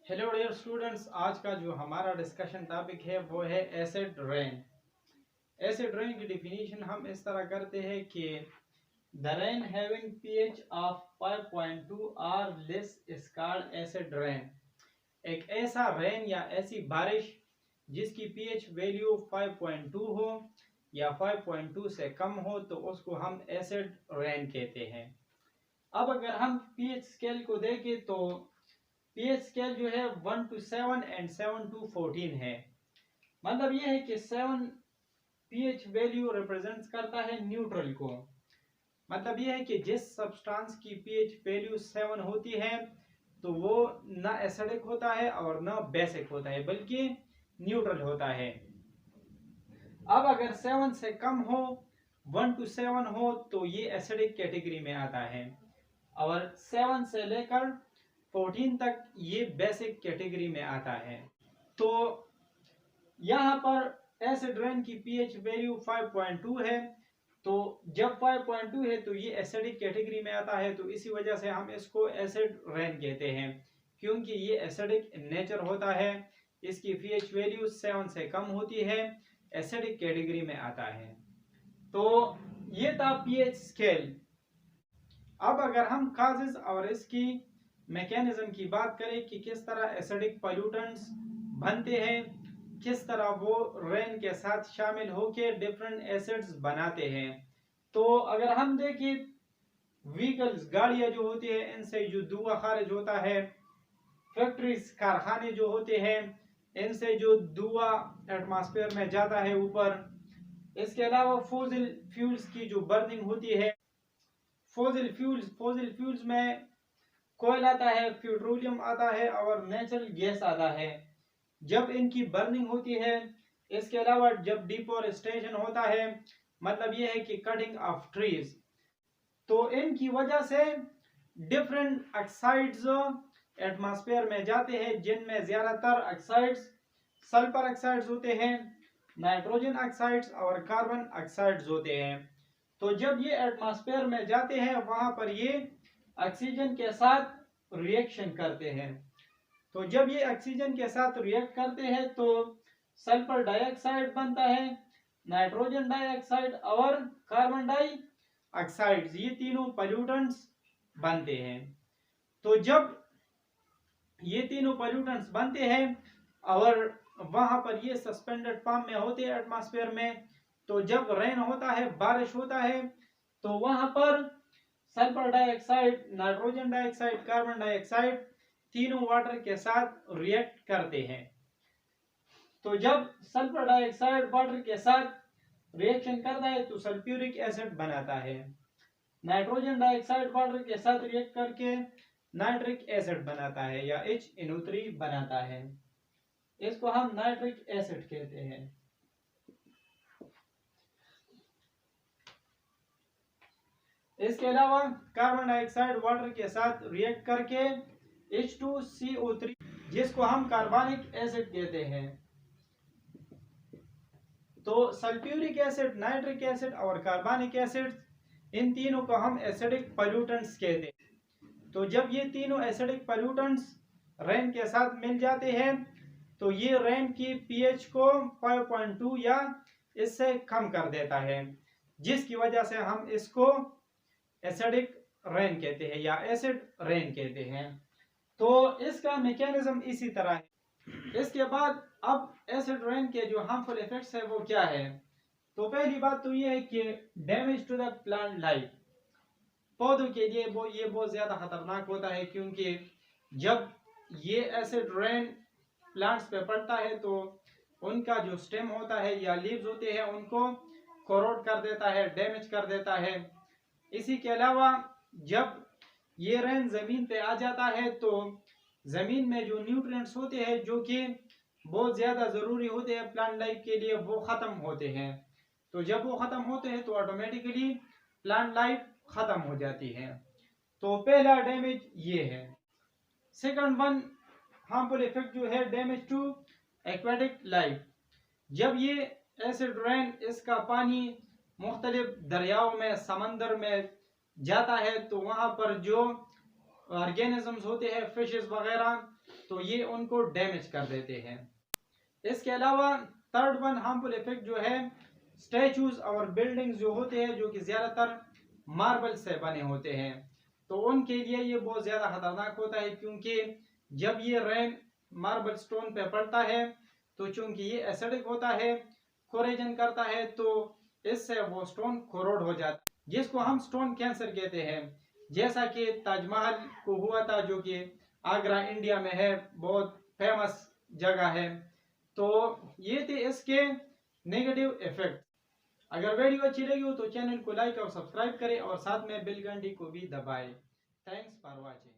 Hello dear students, आज का जो हमारा डिस्कशन टॉपिक है वो है एसिड रेन। एसिड रेन की डेफिनेशन हम इस तरह करते हैं कि the rain having pH of 5.2 or less is called acid rain. एक ऐसा रेन या ऐसी बारिश जिसकी पीएच वैल्यू 5.2 हो या 5.2 से कम हो तो उसको हम एसिड रेन कहते हैं। अब अगर हम पीएच स्केल को देखें तो पीएच स्केल जो है 1 to 7 एंड 7 to 14 है। मतलब यह है कि 7 पीएच वैल्यू रिप्रेजेंट करता है न्यूट्रल को। मतलब यह है कि जिस सब्सटेंस की पीएच वैल्यू 7 होती है तो वो ना एसिडिक होता है और ना बेसिक होता है बल्कि न्यूट्रल होता है। अब अगर 7 से कम हो, 1 to 7 हो तो ये एसिडिक कैटेगरी में आता है और 7 से लेकर 14 तक ये बेसिक कैटेगरी में आता है। तो यहाँ पर एसिड रेन की पीएच वैल्यू 5.2 है, तो जब 5.2 है तो ये एसिडिक कैटेगरी में आता है, तो इसी वजह से हम इसको एसिड रेन कहते हैं क्योंकि ये एसिडिक नेचर होता है। इसकी पीएच वैल्यू 7 से कम होती है, एसिडिक कैटेगरी में आता है। तो ये था पीएच स्केल। अब अगर हम काजेस और इसकी मैकेनिज्म की बात करें कि किस तरह एसिडिक पॉल्यूटेंट्स बनते हैं, किस तरह वो रेन के साथ शामिल होकर डिफरेंट एसिड्स बनाते हैं, तो अगर हम देखें व्हीकल्स, गाड़ियां जो होती है इनसे जो धुआं खारिज होता है, फैक्ट्रीज, कारखाने जो होते हैं इनसे जो धुआं एटमॉस्फेयर में जाता है ऊपर, इसके अलावा फॉसिल फ्यूल्स की जो बर्निंग होती है, फॉसिल फ्यूल्स में कोयल आता है, पेट्रोलियम आता है और नेचुरल गैस आता है। जब इनकी बर्निंग होती है, इसके अलावा जब डिफॉरेस्टेशन होता है, मतलब यह है कि कटिंग ऑफ ट्रीज, तो इनकी वजह से डिफरेंट ऑक्साइड्स एटमॉस्फेयर में जाते हैं जिनमें ज्यादातर ऑक्साइड्स सल्फर ऑक्साइड्स होते हैं, नाइट्रोजन ऑक्साइड्स और कार्बन ऑक्साइड्स होते हैं। तो जब ये एटमॉस्फेयर में जाते हैं वहां पर ये ऑक्सीजन के साथ रिएक्शन करते हैं। तो जब ये ऑक्सीजन के साथ रिएक्ट करते हैं तो सल्फर डाइऑक्साइड बनता है, नाइट्रोजन डाइऑक्साइड और कार्बन डाइऑक्साइड, ये तीनों पोल्यूटेंट्स बनते हैं। तो जब ये तीनों पोल्यूटेंट्स बनते हैं और वहां पर ये सस्पेंडेड फॉर्म में होते हैं एटमॉस्फेयर में, तो जब रेन होता है, बारिश होता है, तो वहां पर sulphur dioxide, nitrogen dioxide, carbon dioxide तीनों वाटर के साथ रिएक्ट करते हैं। तो जब सल्फर डाइऑक्साइड वाटर के साथ रिएक्शन करता है तो सल्फ्यूरिक एसिड बनाता है। नाइट्रोजन डाइऑक्साइड वाटर के साथ रिएक्ट करके नाइट्रिक एसिड बनाता है या HNO3 बनाता है। इसको हम नाइट्रिक एसिड कहते हैं। इसके अलावा कार्बन डाइऑक्साइड वाटर के साथ रिएक्ट करके H2CO3, जिसको हम कार्बनिक एसिड कहते हैं। तो सल्फ्यूरिक एसिड, नाइट्रिक एसिड और कार्बनिक एसिड, इन तीनों को हम एसिडिक पोल्यूटेंट्स कहते हैं। तो जब ये तीनों एसिडिक पोल्यूटेंट्स रेन के साथ मिल जाते हैं तो ये रेन की पीएच को 5.2 या इससे कम कर देता है, जिसकी वजह से हम इसको एसिडिक रेन कहते हैं या एसिड रेन कहते हैं। तो इसका मैकेनिज्म इसी तरह है। इसके बाद अब एसिड रेन के जो हार्मफुल इफेक्ट्स है वो क्या है, तो पहली बात तो ये है कि damage to the plant life, पौधों के लिए ये बहुत ज्यादा खतरनाक होता है क्योंकि जब ये एसिड रेन प्लांट्स पे पड़ता है तो उनका जो स्टेम होता है या लीव्स होते हैं उनको कोरोड कर देता है, डैमेज कर देता है। इसी के अलावा जब ये रेन जमीन पे आ जाता है तो जमीन में जो न्यूट्रिएंट्स होते हैं जो कि बहुत ज्यादा जरूरी होते हैं प्लांट लाइफ के लिए, वो खत्म होते हैं। तो जब वो खत्म होते हैं तो ऑटोमेटिकली प्लांट लाइफ खत्म हो जाती है। तो पहला डैमेज ये है। सेकंड वन हार्मफुल इफेक्ट जो है डैमेज टू एक्वेटिक लाइफ। जब ये एसिड रेन, इसका पानी मुख्तलिफ दरियाओं में, समंदर में जाता है तो वहां पर जो ऑर्गेनिजम्स होते हैं, फिशेस वगैरह, तो ये उनको डैमेज कर देते हैं। इसके अलावा थर्ड वन हार्मफुल इफेक्ट जो है, स्टैचूज और बिल्डिंग्स जो होते हैं जो कि ज़्यादातर मार्बल से बने होते हैं, तो उनके लिए ये बहुत ज़्यादा खतरनाक होता है, क्योंकि जब ये रेन मार्बल स्टोन पे पड़ता है तो चूंकि ये एसिडिक होता है, कोरेजन करता है, तो इससे वो स्टोन कोरोड हो जाता है, जिसको हम स्टोन कैंसर कहते हैं। जैसा कि ताजमहल को हुआ था, जो कि आगरा इंडिया में है, बहुत फेमस जगह है। तो ये थे इसके नेगेटिव इफेक्ट। अगर वीडियो अच्छी लगी हो तो चैनल को लाइक और सब्सक्राइब करें और साथ में बेल घंटी को भी दबाएं। Thanks for watching.